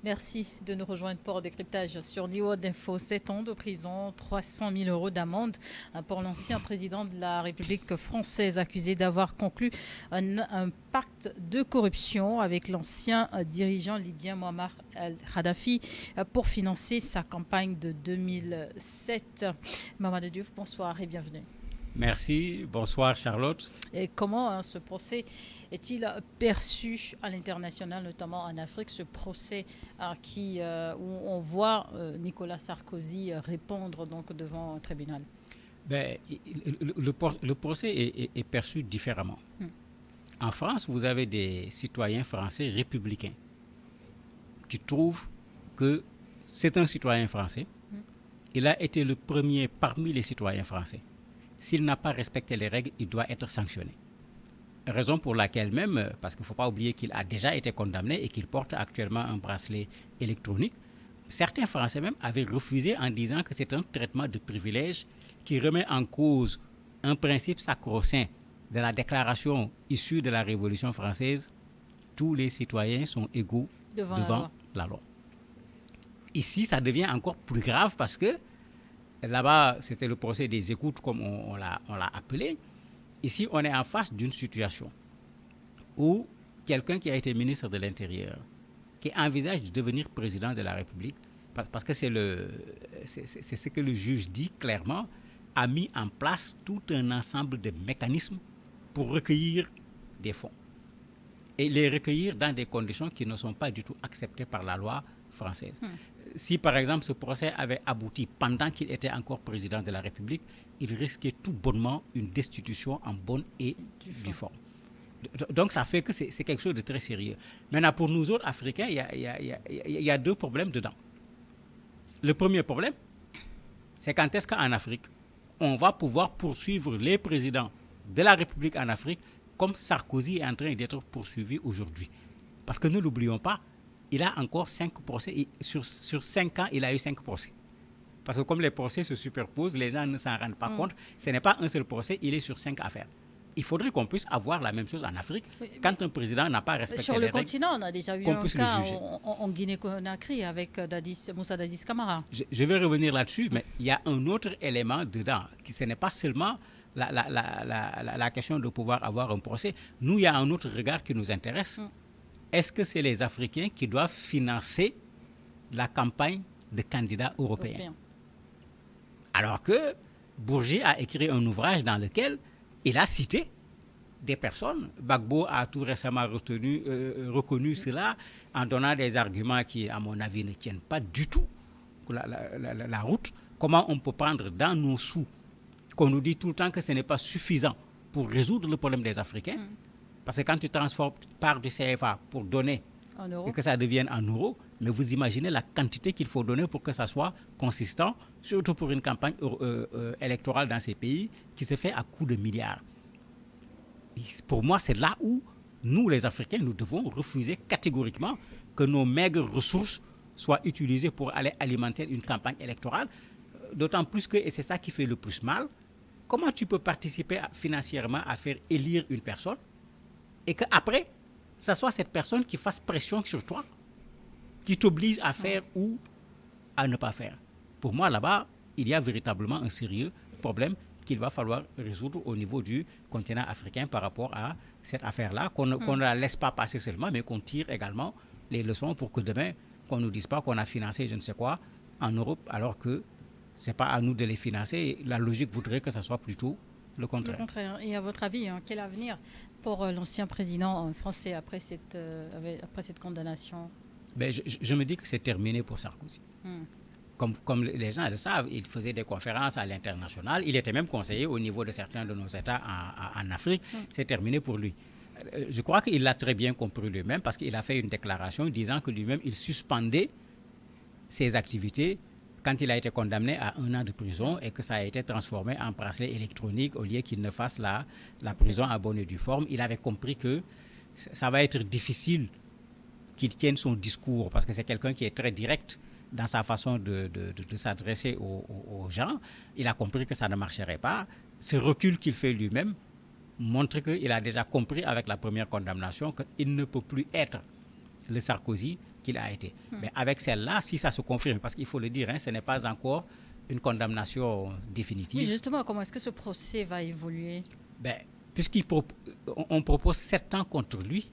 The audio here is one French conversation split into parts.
Merci de nous rejoindre pour décryptage sur l'IO d'Info. 7 ans de prison, 300 000 euros d'amende pour l'ancien président de la République française accusé d'avoir conclu un pacte de corruption avec l'ancien dirigeant libyen Muammar al-Kadhafi pour financer sa campagne de 2007. Mamadou Diouf, bonsoir et bienvenue. Merci, bonsoir Charlotte. Et comment ce procès est-il perçu à l'international, notamment en Afrique, ce procès où on voit Nicolas Sarkozy répondre donc devant un tribunal? Le procès est perçu différemment. En France, vous avez des citoyens français républicains qui trouvent que c'est un citoyen français. Il a été le premier parmi les citoyens français. S'il n'a pas respecté les règles, il doit être sanctionné. Raison pour laquelle même, parce qu'il ne faut pas oublier qu'il a déjà été condamné et qu'il porte actuellement un bracelet électronique, certains Français même avaient refusé en disant que c'est un traitement de privilège qui remet en cause un principe sacro-saint de la déclaration issue de la Révolution française. Tous les citoyens sont égaux devant la loi. Ici, ça devient encore plus grave parce que là-bas, c'était le procès des écoutes, comme on l'a appelé. Ici, on est en face d'une situation où quelqu'un qui a été ministre de l'Intérieur, qui envisage de devenir président de la République, parce que c'est ce que le juge dit clairement, a mis en place tout un ensemble de mécanismes pour recueillir des fonds. Et les recueillir dans des conditions qui ne sont pas du tout acceptées par la loi française. Si par exemple ce procès avait abouti pendant qu'il était encore président de la République, il risquait tout bonnement une destitution en bonne et due forme. Donc ça fait que c'est quelque chose de très sérieux. Maintenant, pour nous autres Africains, il y a deux problèmes dedans. Le premier problème, c'est quand est-ce qu'en Afrique, on va pouvoir poursuivre les présidents de la République en Afrique comme Sarkozy est en train d'être poursuivi aujourd'hui. Parce que ne l'oublions pas, il a encore 5 procès. Et sur 5 ans, il a eu 5 procès. Parce que comme les procès se superposent, les gens ne s'en rendent pas compte. Ce n'est pas un seul procès, il est sur 5 affaires. Il faudrait qu'on puisse avoir la même chose en Afrique quand un président n'a pas respecté les règles. Sur le continent, on a déjà eu un cas en Guinée-Conakry avec Moussa Dadis Camara. Je vais revenir là-dessus, mais il y a un autre élément dedans. Ce n'est pas seulement la question de pouvoir avoir un procès. Nous, il y a un autre regard qui nous intéresse. Est-ce que c'est les Africains qui doivent financer la campagne de candidats européens? Alors que Bourgi a écrit un ouvrage dans lequel il a cité des personnes. Gbagbo a tout récemment reconnu cela en donnant des arguments qui, à mon avis, ne tiennent pas du tout la route. Comment on peut prendre dans nos sous, qu'on nous dit tout le temps que ce n'est pas suffisant pour résoudre le problème des Africains. Parce que quand tu transformes par du CFA pour donner et que ça devienne en euros, mais vous imaginez la quantité qu'il faut donner pour que ça soit consistant, surtout pour une campagne électorale dans ces pays qui se fait à coups de milliards. Et pour moi, c'est là où nous, les Africains, nous devons refuser catégoriquement que nos maigres ressources soient utilisées pour aller alimenter une campagne électorale. D'autant plus que, et c'est ça qui fait le plus mal, comment tu peux participer financièrement à faire élire une personne et qu'après, ce soit cette personne qui fasse pression sur toi, qui t'oblige à faire ou à ne pas faire. Pour moi, là-bas, il y a véritablement un sérieux problème qu'il va falloir résoudre au niveau du continent africain par rapport à cette affaire-là, qu'on ne la laisse pas passer seulement, mais qu'on tire également les leçons pour que demain, qu'on ne nous dise pas qu'on a financé je ne sais quoi en Europe, alors que ce n'est pas à nous de les financer. La logique voudrait que ce soit plutôt le contraire. Le contraire. Et à votre avis, quel avenir pour l'ancien président français après cette condamnation? Je me dis que c'est terminé pour Sarkozy. Comme les gens le savent, il faisait des conférences à l'international. Il était même conseiller au niveau de certains de nos États en Afrique. C'est terminé pour lui. Je crois qu'il l'a très bien compris lui-même parce qu'il a fait une déclaration disant que lui-même, il suspendait ses activités quand il a été condamné à 1 an de prison et que ça a été transformé en bracelet électronique au lieu qu'il ne fasse la prison à bonne et due forme. Il avait compris que ça va être difficile qu'il tienne son discours parce que c'est quelqu'un qui est très direct dans sa façon de s'adresser aux gens. Il a compris que ça ne marcherait pas. Ce recul qu'il fait lui-même montre qu'il a déjà compris avec la première condamnation qu'il ne peut plus être le Sarkozy qu'il a été. Mais avec celle-là, si ça se confirme, parce qu'il faut le dire, ce n'est pas encore une condamnation définitive. Oui, justement, comment est-ce que ce procès va évoluer? Puisqu'on propose 7 ans contre lui,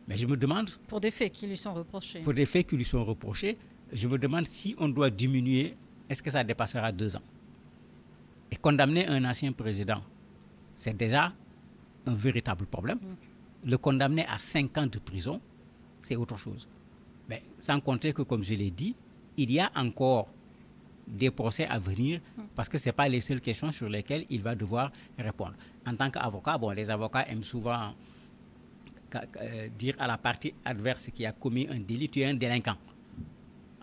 mais je me demande... Pour des faits qui lui sont reprochés. Pour des faits qui lui sont reprochés, je me demande si on doit diminuer, est-ce que ça dépassera 2 ans? Et condamner un ancien président, c'est déjà un véritable problème. Le condamner à 5 ans de prison, c'est autre chose. Mais sans compter que, comme je l'ai dit, il y a encore des procès à venir parce que ce n'est pas les seules questions sur lesquelles il va devoir répondre. En tant qu'avocat, les avocats aiment souvent dire à la partie adverse qui a commis un délit, tu es un délinquant.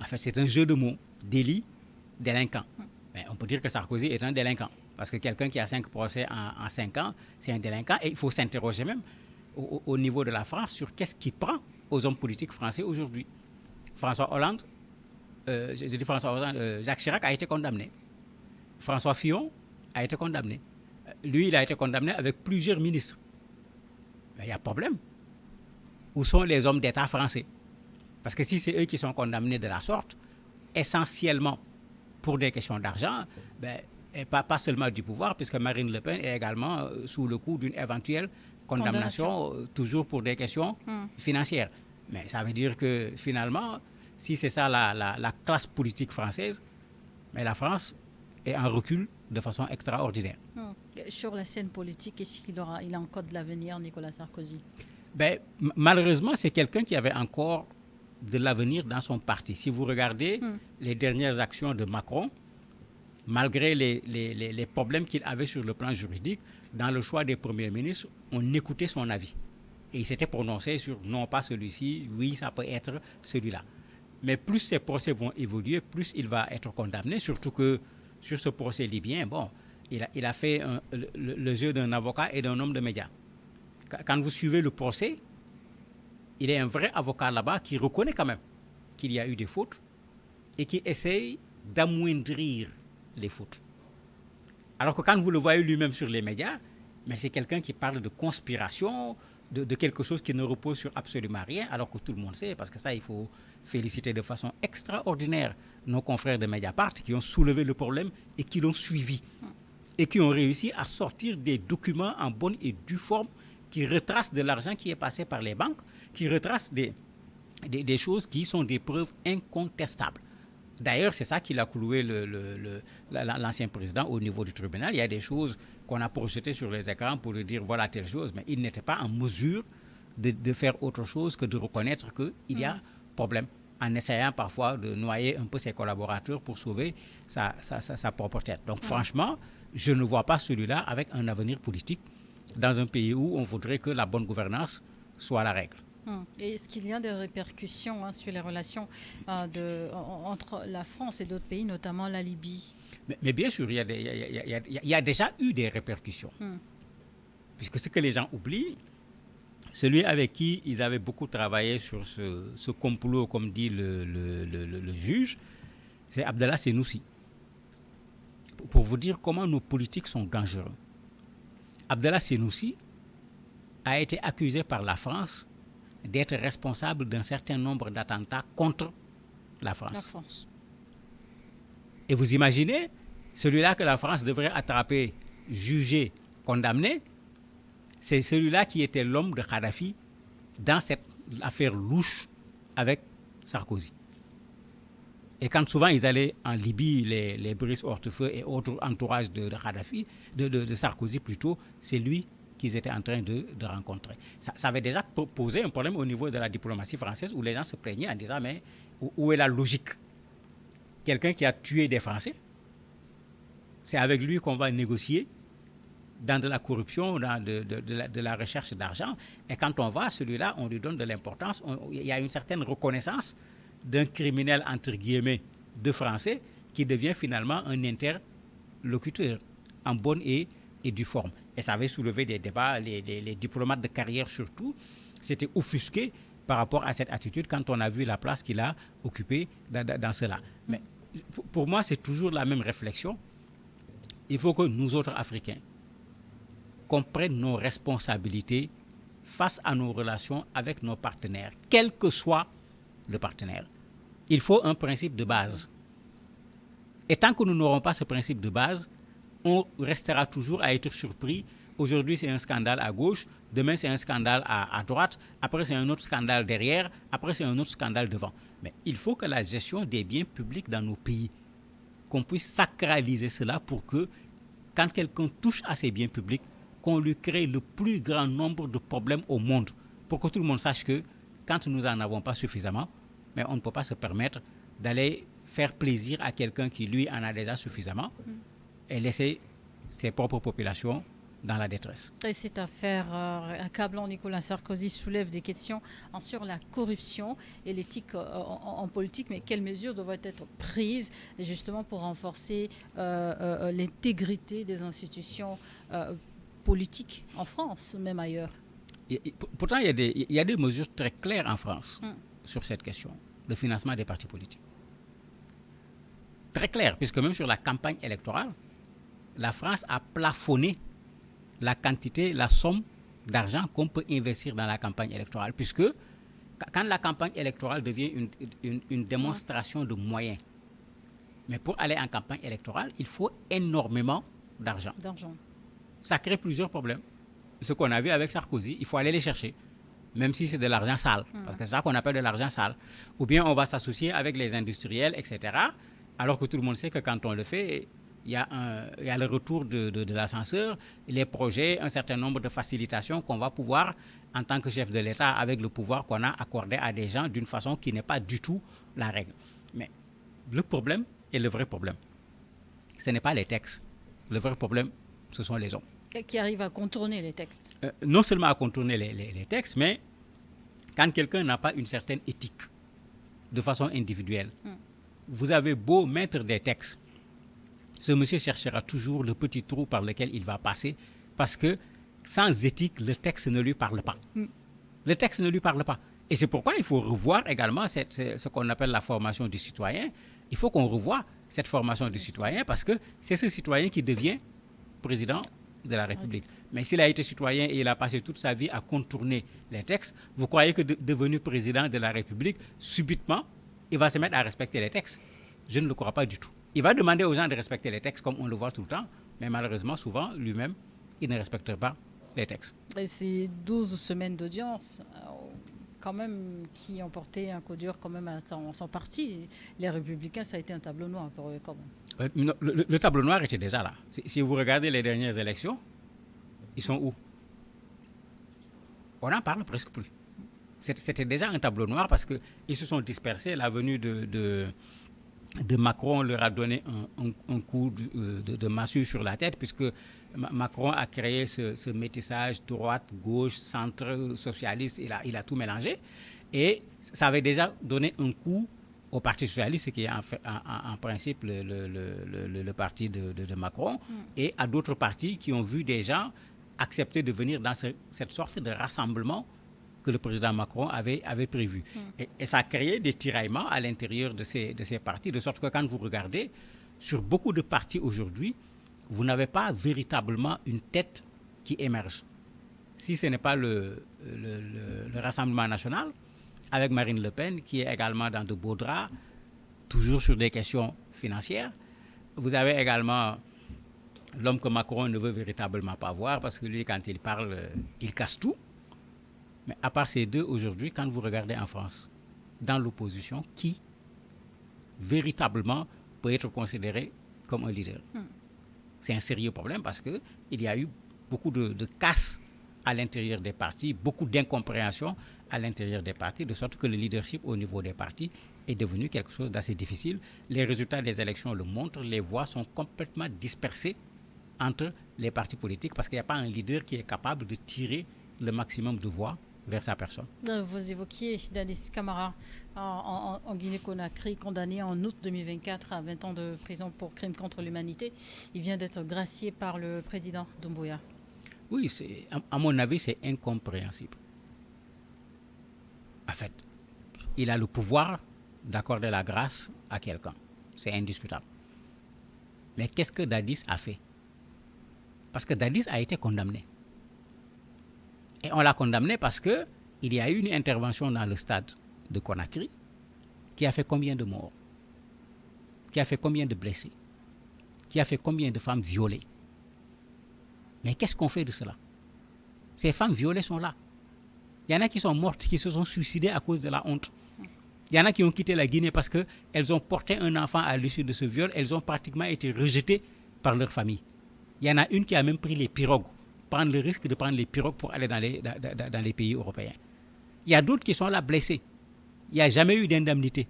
En fait, c'est un jeu de mots, délit, délinquant. Mais on peut dire que Sarkozy est un délinquant parce que quelqu'un qui a 5 procès en 5 ans, c'est un délinquant. Et il faut s'interroger même au niveau de la France sur qu'est-ce qui prend aux hommes politiques français aujourd'hui. François Hollande, Jacques Chirac a été condamné. François Fillon a été condamné. Lui, il a été condamné avec plusieurs ministres. Mais il y a problème. Où sont les hommes d'État français? Parce que si c'est eux qui sont condamnés de la sorte, essentiellement pour des questions d'argent, et pas seulement du pouvoir, puisque Marine Le Pen est également sous le coup d'une éventuelle condamnation, toujours pour des questions financières. Mais ça veut dire que finalement, si c'est ça la classe politique française, mais la France est en recul de façon extraordinaire. Sur la scène politique, est-ce qu'il a encore de l'avenir, Nicolas Sarkozy? Malheureusement, c'est quelqu'un qui avait encore de l'avenir dans son parti. Si vous regardez les dernières actions de Macron, malgré les problèmes qu'il avait sur le plan juridique, dans le choix des premiers ministres, on écoutait son avis. Et il s'était prononcé sur non, pas celui-ci, oui, ça peut être celui-là. Mais plus ces procès vont évoluer, plus il va être condamné, surtout que sur ce procès libyen, il a fait le jeu d'un avocat et d'un homme de médias. Quand vous suivez le procès, il est un vrai avocat là-bas qui reconnaît quand même qu'il y a eu des fautes et qui essaye d'amoindrir les fautes. Alors que quand vous le voyez lui-même sur les médias, mais c'est quelqu'un qui parle de conspiration, de quelque chose qui ne repose sur absolument rien, alors que tout le monde sait, parce que ça, il faut féliciter de façon extraordinaire nos confrères de Mediapart qui ont soulevé le problème et qui l'ont suivi et qui ont réussi à sortir des documents en bonne et due forme qui retracent de l'argent qui est passé par les banques, qui retracent des choses qui sont des preuves incontestables. D'ailleurs, c'est ça qui a cloué l'ancien président au niveau du tribunal. Il y a des choses qu'on a projetées sur les écrans pour lui dire voilà telle chose, mais il n'était pas en mesure de faire autre chose que de reconnaître qu'il y a problème, en essayant parfois de noyer un peu ses collaborateurs pour sauver sa propre tête. Donc franchement, je ne vois pas celui-là avec un avenir politique dans un pays où on voudrait que la bonne gouvernance soit la règle. Et est-ce qu'il y a des répercussions sur les relations entre la France et d'autres pays, notamment la Libye? Mais bien sûr, il y a déjà eu des répercussions. Puisque ce que les gens oublient, celui avec qui ils avaient beaucoup travaillé sur ce complot, comme dit le juge, c'est Abdallah Senoussi. Pour vous dire comment nos politiques sont dangereux. Abdallah Senoussi a été accusé par la France d'être responsable d'un certain nombre d'attentats contre la France. Et vous imaginez, celui-là que la France devrait attraper, juger, condamner, c'est celui-là qui était l'homme de Kadhafi dans cette affaire louche avec Sarkozy. Et quand souvent ils allaient en Libye, les Brice Hortefeux et autres entourages de Kadhafi, de Sarkozy plutôt, c'est lui qu'ils étaient en train de rencontrer. Ça avait déjà posé un problème au niveau de la diplomatie française où les gens se plaignaient en disant mais où est la logique? Quelqu'un qui a tué des Français, c'est avec lui qu'on va négocier dans de la corruption, dans de la recherche d'argent. Et quand on va, celui-là, on lui donne de l'importance. Il y a une certaine reconnaissance d'un criminel, entre guillemets, de Français qui devient finalement un interlocuteur en bonne et due forme. Et ça avait soulevé des débats, les diplomates de carrière surtout, s'étaient offusqués par rapport à cette attitude quand on a vu la place qu'il a occupée dans cela. Mais pour moi, c'est toujours la même réflexion. Il faut que nous autres Africains, qu'on prenne nos responsabilités face à nos relations avec nos partenaires, quel que soit le partenaire. Il faut un principe de base. Et tant que nous n'aurons pas ce principe de base, on restera toujours à être surpris. Aujourd'hui, c'est un scandale à gauche, demain, c'est un scandale à droite, après, c'est un autre scandale derrière, après, c'est un autre scandale devant. Mais il faut que la gestion des biens publics dans nos pays, qu'on puisse sacraliser cela pour que, quand quelqu'un touche à ces biens publics, qu'on lui crée le plus grand nombre de problèmes au monde, pour que tout le monde sache que, quand nous n'en avons pas suffisamment, mais on ne peut pas se permettre d'aller faire plaisir à quelqu'un qui, lui, en a déjà suffisamment et laisser ses propres populations dans la détresse. Et cette affaire accablant Nicolas Sarkozy soulève des questions sur la corruption et l'éthique en politique, mais quelles mesures devraient être prises justement pour renforcer l'intégrité des institutions politiques en France, même ailleurs? Pourtant, il y a des mesures très claires en France sur cette question, le financement des partis politiques. Très clair, puisque même sur la campagne électorale, la France a plafonné la quantité, la somme d'argent qu'on peut investir dans la campagne électorale, puisque quand la campagne électorale devient une démonstration de moyens, mais pour aller en campagne électorale, il faut énormément d'argent. Ça crée plusieurs problèmes. Ce qu'on a vu avec Sarkozy, il faut aller les chercher, même si c'est de l'argent sale, parce que c'est ça qu'on appelle de l'argent sale. Ou bien on va s'associer avec les industriels, etc., alors que tout le monde sait que quand on le fait, il y a le retour de l'ascenseur, les projets, un certain nombre de facilitations qu'on va pouvoir, en tant que chef de l'État, avec le pouvoir qu'on a accordé à des gens d'une façon qui n'est pas du tout la règle. Mais le problème, et le vrai problème, ce n'est pas les textes. Le vrai problème, ce sont les hommes. Qui arrivent à contourner les textes. Non seulement à contourner les textes, mais quand quelqu'un n'a pas une certaine éthique, de façon individuelle, vous avez beau mettre des textes, ce monsieur cherchera toujours le petit trou par lequel il va passer, parce que sans éthique, le texte ne lui parle pas. Le texte ne lui parle pas. Et c'est pourquoi il faut revoir également ce qu'on appelle la formation du citoyen. Il faut qu'on revoie cette formation du citoyen, parce que c'est ce citoyen qui devient président de la République. Mais s'il a été citoyen et il a passé toute sa vie à contourner les textes, vous croyez que devenu président de la République, subitement, il va se mettre à respecter les textes? Je ne le crois pas du tout. Il va demander aux gens de respecter les textes comme on le voit tout le temps, mais malheureusement, souvent, lui-même, il ne respecte pas les textes. Et ces 12 semaines d'audience, quand même, qui ont porté un coup dur quand même à son parti, les Républicains, ça a été un tableau noir pour eux quand même. Le tableau noir était déjà là. Si vous regardez les dernières élections, ils sont où? On n'en parle presque plus. C'était déjà un tableau noir parce qu'ils se sont dispersés. La venue de Macron leur a donné un coup de massue sur la tête, puisque Macron a créé ce métissage droite, gauche, centre, socialiste. Il a tout mélangé. Et ça avait déjà donné un coup au Parti socialiste, qui est en principe le parti de Macron, et à d'autres partis qui ont vu des gens accepter de venir dans cette sorte de rassemblement que le président Macron avait prévu. Et ça a créé des tiraillements à l'intérieur de ces partis, de sorte que quand vous regardez, sur beaucoup de partis aujourd'hui, vous n'avez pas véritablement une tête qui émerge. Si ce n'est pas le Rassemblement national, avec Marine Le Pen, qui est également dans de beaux draps, toujours sur des questions financières. Vous avez également l'homme que Macron ne veut véritablement pas voir, parce que lui, quand il parle, il casse tout. Mais à part ces deux, aujourd'hui, quand vous regardez en France, dans l'opposition, qui véritablement peut être considéré comme un leader? C'est un sérieux problème, parce qu'il y a eu beaucoup de casse à l'intérieur des partis, beaucoup d'incompréhension à l'intérieur des partis, de sorte que le leadership au niveau des partis est devenu quelque chose d'assez difficile. Les résultats des élections le montrent, les voix sont complètement dispersées entre les partis politiques, parce qu'il n'y a pas un leader qui est capable de tirer le maximum de voix vers sa personne. Vous évoquiez Dadis Camara en Guinée-Conakry, condamné en août 2024 à 20 ans de prison pour crimes contre l'humanité. Il vient d'être gracié par le président Doumbouya. Oui, à mon avis, c'est incompréhensible. En fait, il a le pouvoir d'accorder la grâce à quelqu'un. C'est indiscutable. Mais qu'est-ce que Dadis a fait? Parce que Dadis a été condamné. Et on l'a condamné parce qu'il y a eu une intervention dans le stade de Conakry qui a fait combien de morts, qui a fait combien de blessés, qui a fait combien de femmes violées. Mais qu'est-ce qu'on fait de cela? Ces femmes violées sont là. Il y en a qui sont mortes, qui se sont suicidées à cause de la honte. Il y en a qui ont quitté la Guinée parce qu'elles ont porté un enfant à l'issue de ce viol. Elles ont pratiquement été rejetées par leur famille. Il y en a une qui a même pris les pirogues, prendre le risque de prendre les pirogues pour aller dans les pays européens. Il y a d'autres qui sont là blessés. Il n'y a jamais eu d'indemnité.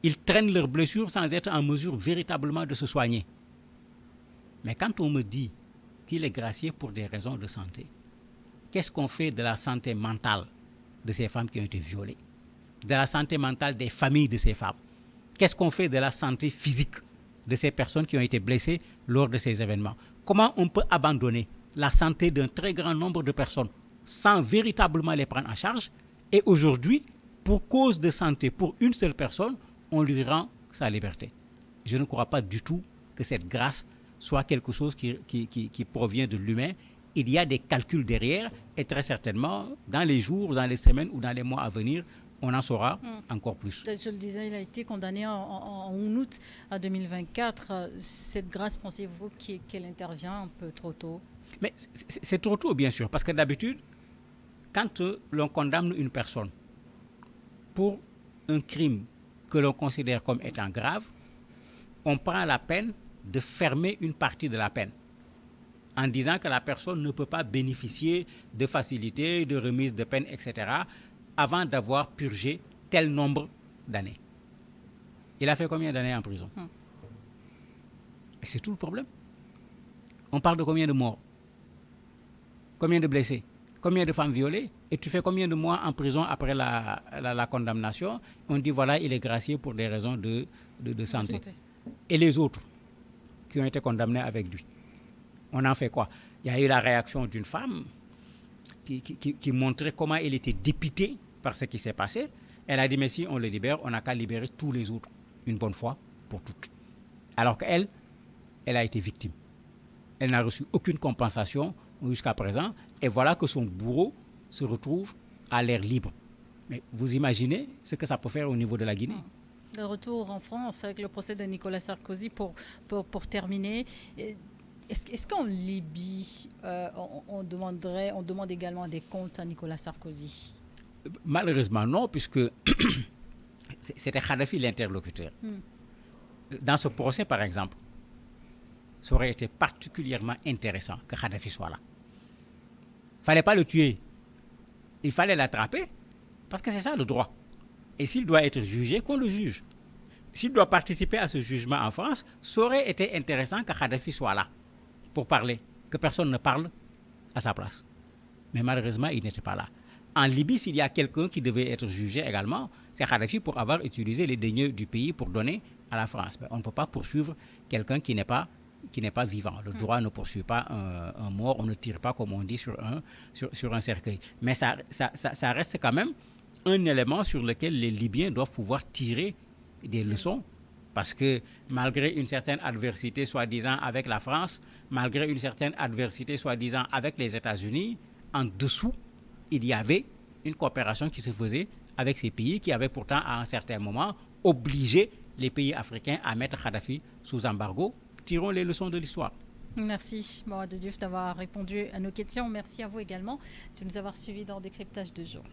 Ils traînent leurs blessures sans être en mesure véritablement de se soigner. Mais quand on me dit qu'il est gracié pour des raisons de santé, qu'est-ce qu'on fait de la santé mentale de ces femmes qui ont été violées, de la santé mentale des familles de ces femmes? Qu'est-ce qu'on fait de la santé physique de ces personnes qui ont été blessées lors de ces événements? Comment on peut abandonner la santé d'un très grand nombre de personnes sans véritablement les prendre en charge? Et aujourd'hui, pour cause de santé, pour une seule personne, on lui rend sa liberté. Je ne crois pas du tout que cette grâce soit quelque chose qui provient de l'humain. Il y a des calculs derrière et très certainement, dans les jours, dans les semaines ou dans les mois à venir, on en saura encore plus. Je le disais, il a été condamné en août 2024. Cette grâce, pensez-vous qu'elle intervient un peu trop tôt? Mais c'est trop tôt, bien sûr, parce que d'habitude, quand l'on condamne une personne pour un crime que l'on considère comme étant grave, on prend la peine de fermer une partie de la peine en disant que la personne ne peut pas bénéficier de facilités, de remise de peine, etc., avant d'avoir purgé tel nombre d'années. Il a fait combien d'années en prison? Et c'est tout le problème. On parle de combien de morts? Combien de blessés? Combien de femmes violées? Et tu fais combien de mois en prison après la condamnation? On dit voilà, il est gracié pour des raisons de santé. Et les autres qui ont été condamnés avec lui, on en fait quoi? Il y a eu la réaction d'une femme qui montrait comment elle était dépitée par ce qui s'est passé. Elle a dit, mais si on le libère, on n'a qu'à libérer tous les autres, une bonne fois pour toutes. Alors qu'elle, elle a été victime. Elle n'a reçu aucune compensation jusqu'à présent. Et voilà que son bourreau se retrouve à l'air libre. Mais vous imaginez ce que ça peut faire au niveau de la Guinée? De retour en France avec le procès de Nicolas Sarkozy pour terminer. Est-ce qu'en Libye, on demande également des comptes à Nicolas Sarkozy? Malheureusement non, puisque c'était Kadhafi l'interlocuteur. Dans ce procès, par exemple, ça aurait été particulièrement intéressant que Kadhafi soit là. Il ne fallait pas le tuer. Il fallait l'attraper, parce que c'est ça le droit. Et s'il doit être jugé, qu'on le juge. S'il doit participer à ce jugement en France, ça aurait été intéressant que Kadhafi soit là pour parler, que personne ne parle à sa place. Mais malheureusement, il n'était pas là. En Libye, s'il y a quelqu'un qui devait être jugé également, c'est Kadhafi pour avoir utilisé les deniers du pays pour donner à la France. Mais on ne peut pas poursuivre quelqu'un qui n'est pas vivant. Le droit ne poursuit pas un mort, on ne tire pas, comme on dit, sur un cercueil. Mais ça reste quand même un élément sur lequel les Libyens doivent pouvoir tirer des leçons, parce que malgré une certaine adversité, soi-disant, avec la France, malgré une certaine adversité, soi-disant, avec les États-Unis, en dessous, il y avait une coopération qui se faisait avec ces pays qui avaient pourtant, à un certain moment, obligé les pays africains à mettre Kadhafi sous embargo. Tirons les leçons de l'histoire. Merci, Mohamed Diouf, d'avoir répondu à nos questions. Merci à vous également de nous avoir suivis dans Décryptage de jour.